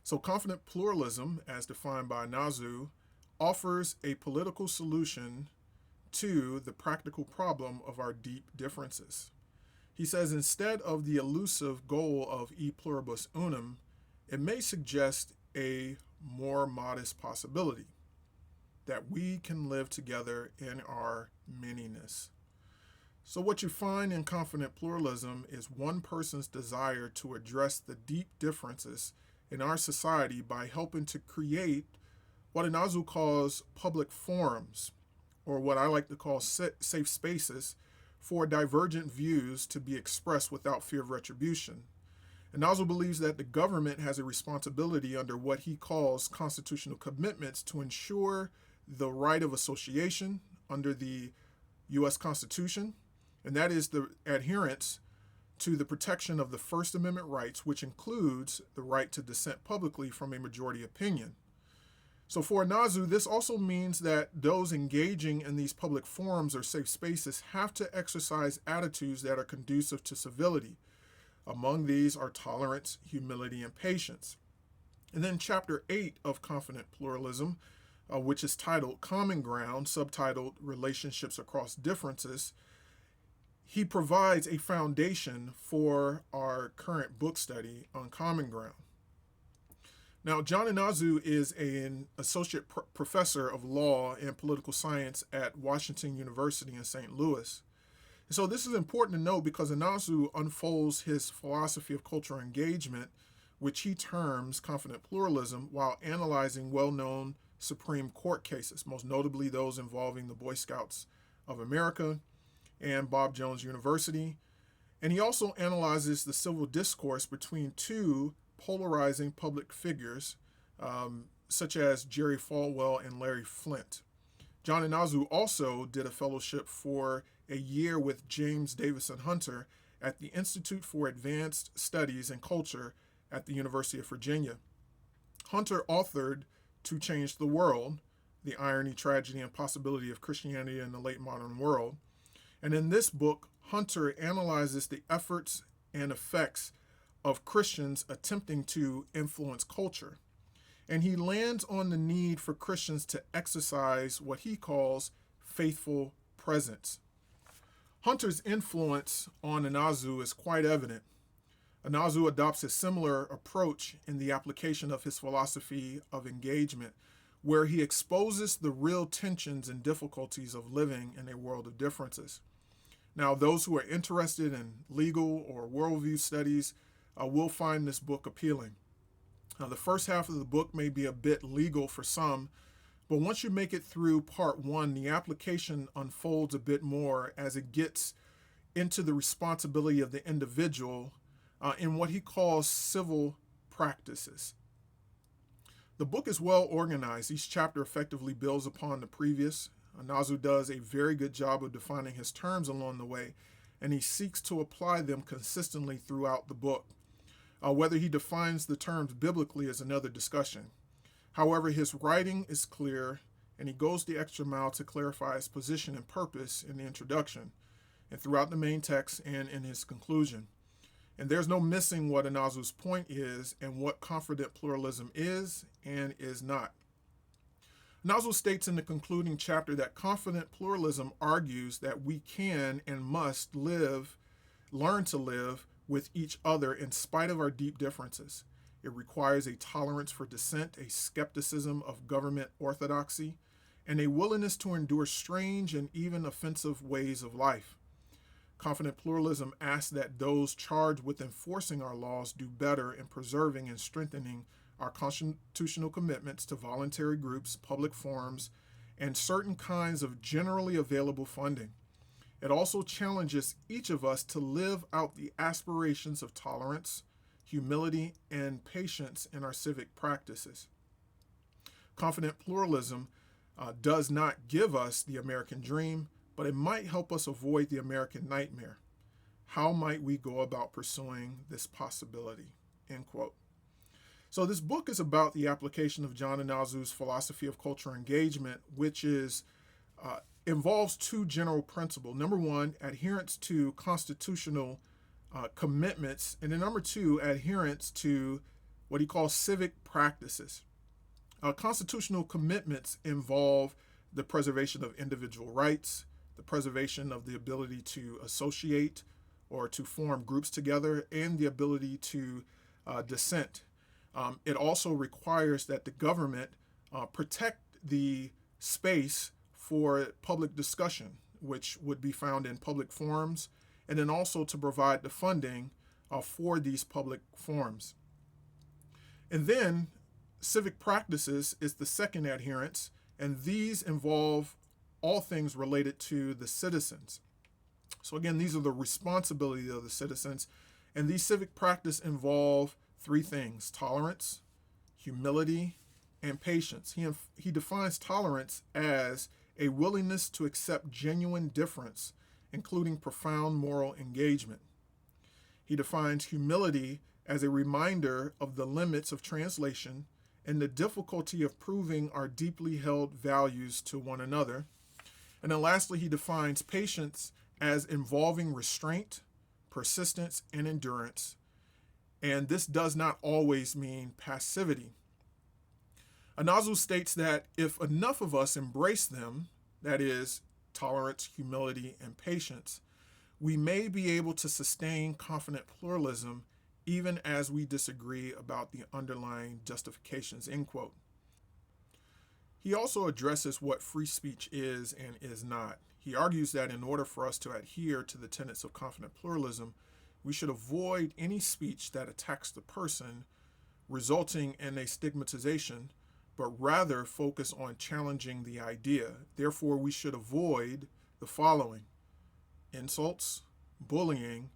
So, confident pluralism, as defined by Nazu, offers a political solution to the practical problem of our deep differences. He says instead of the elusive goal of e pluribus unum, it may suggest a more modest possibility that we can live together in our manyness. So, what you find in confident pluralism is one person's desire to address the deep differences in our society by helping to create what Inazu calls public forums, or what I like to call safe spaces for divergent views to be expressed without fear of retribution. Inazu believes that the government has a responsibility under what he calls constitutional commitments to ensure the right of association under the U.S. Constitution, and that is the adherence to the protection of the First Amendment rights, which includes the right to dissent publicly from a majority opinion. So for Nazu, this also means that those engaging in these public forums or safe spaces have to exercise attitudes that are conducive to civility. Among these are tolerance, humility, and patience. And then chapter 8 of Confident Pluralism, which is titled Common Ground, subtitled Relationships Across Differences, he provides a foundation for our current book study on Common Ground. Now, John Inazu is an associate professor of law and political science at Washington University in St. Louis. So this is important to note because Inazu unfolds his philosophy of cultural engagement, which he terms confident pluralism, while analyzing well-known Supreme Court cases, most notably those involving the Boy Scouts of America and Bob Jones University. And he also analyzes the civil discourse between two polarizing public figures, such as Jerry Falwell and Larry Flynt. John Inazu also did a fellowship for a year with James Davison Hunter at the Institute for Advanced Studies and Culture at the University of Virginia. Hunter authored To Change the World, The Irony, Tragedy, and Possibility of Christianity in the Late Modern World. And in this book, Hunter analyzes the efforts and effects of Christians attempting to influence culture. And he lands on the need for Christians to exercise what he calls faithful presence. Hunter's influence on Inazu is quite evident. Inazu adopts a similar approach in the application of his philosophy of engagement, where he exposes the real tensions and difficulties of living in a world of differences. Now, those who are interested in legal or worldview studies will find this book appealing. Now, the first half of the book may be a bit legal for some, but once you make it through part one, the application unfolds a bit more as it gets into the responsibility of the individual in what he calls civil practices. The book is well organized. Each chapter effectively builds upon the previous. Nazu does a very good job of defining his terms along the way, and he seeks to apply them consistently throughout the book. Whether he defines the terms biblically is another discussion. However, his writing is clear, and he goes the extra mile to clarify his position and purpose in the introduction, and throughout the main text and in his conclusion. And there's no missing what Inazu's point is and what confident pluralism is and is not. Inazu states in the concluding chapter that confident pluralism argues that we can and must learn to live with each other in spite of our deep differences. It requires a tolerance for dissent, a skepticism of government orthodoxy, and a willingness to endure strange and even offensive ways of life. Confident pluralism asks that those charged with enforcing our laws do better in preserving and strengthening our constitutional commitments to voluntary groups, public forums, and certain kinds of generally available funding. It also challenges each of us to live out the aspirations of tolerance, humility, and patience in our civic practices. Confident pluralism does not give us the American dream, but it might help us avoid the American nightmare. How might we go about pursuing this possibility? End quote. So this book is about the application of John Inazu's philosophy of cultural engagement, which involves two general principles. Number one, adherence to constitutional commitments, and then number two, adherence to what he calls civic practices. Constitutional commitments involve the preservation of individual rights, the preservation of the ability to associate or to form groups together, and the ability to dissent. It also requires that the government protect the space for public discussion, which would be found in public forums, and then also to provide the funding for these public forums. And then civic practices is the second adherence, and these involve all things related to the citizens. So again, these are the responsibilities of the citizens, and these civic practice involve three things: tolerance, humility, and patience. He defines tolerance as a willingness to accept genuine difference, including profound moral engagement. He defines humility as a reminder of the limits of translation and the difficulty of proving our deeply held values to one another. And then lastly, he defines patience as involving restraint, persistence, and endurance. And this does not always mean passivity. Anazu states that if enough of us embrace them, that is, tolerance, humility, and patience, we may be able to sustain confident pluralism even as we disagree about the underlying justifications, end quote. He also addresses what free speech is and is not. He argues that in order for us to adhere to the tenets of confident pluralism, we should avoid any speech that attacks the person, resulting in a stigmatization, but rather focus on challenging the idea. Therefore, we should avoid the following: insults, bullying,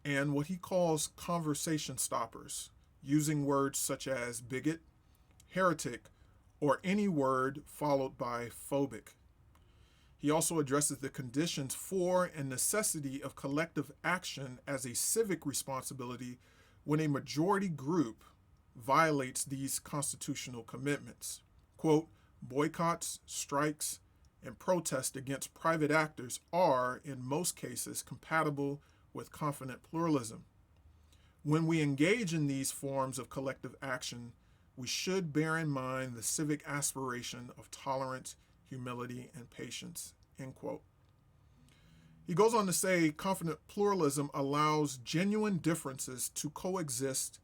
and what he calls conversation stoppers, using words such as bigot, heretic, or any word followed by phobic. He also addresses the conditions for and necessity of collective action as a civic responsibility when a majority group violates these constitutional commitments. Quote, boycotts, strikes, and protests against private actors are, in most cases, compatible with confident pluralism. When we engage in these forms of collective action, we should bear in mind the civic aspiration of tolerance, humility, and patience, end quote. He goes on to say confident pluralism allows genuine differences to coexist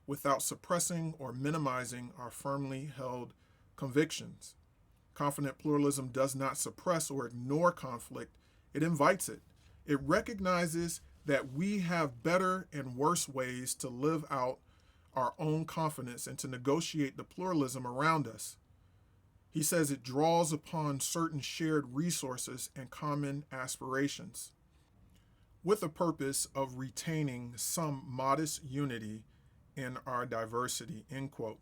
without suppressing or minimizing our firmly held convictions. Confident pluralism does not suppress or ignore conflict, it invites it. It recognizes that we have better and worse ways to live out our own confidence and to negotiate the pluralism around us. He says it draws upon certain shared resources and common aspirations with the purpose of retaining some modest unity in our diversity, end quote.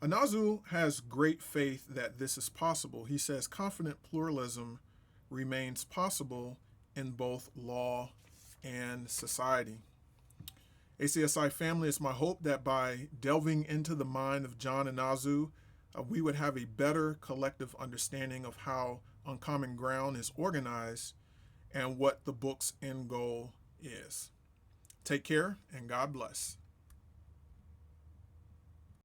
Anazu has great faith that this is possible. He says confident pluralism remains possible in both law and society. ACSI family, it's my hope that by delving into the mind of John Anazu, we would have a better collective understanding of how Uncommon Ground is organized and what the book's end goal is. Take care and God bless.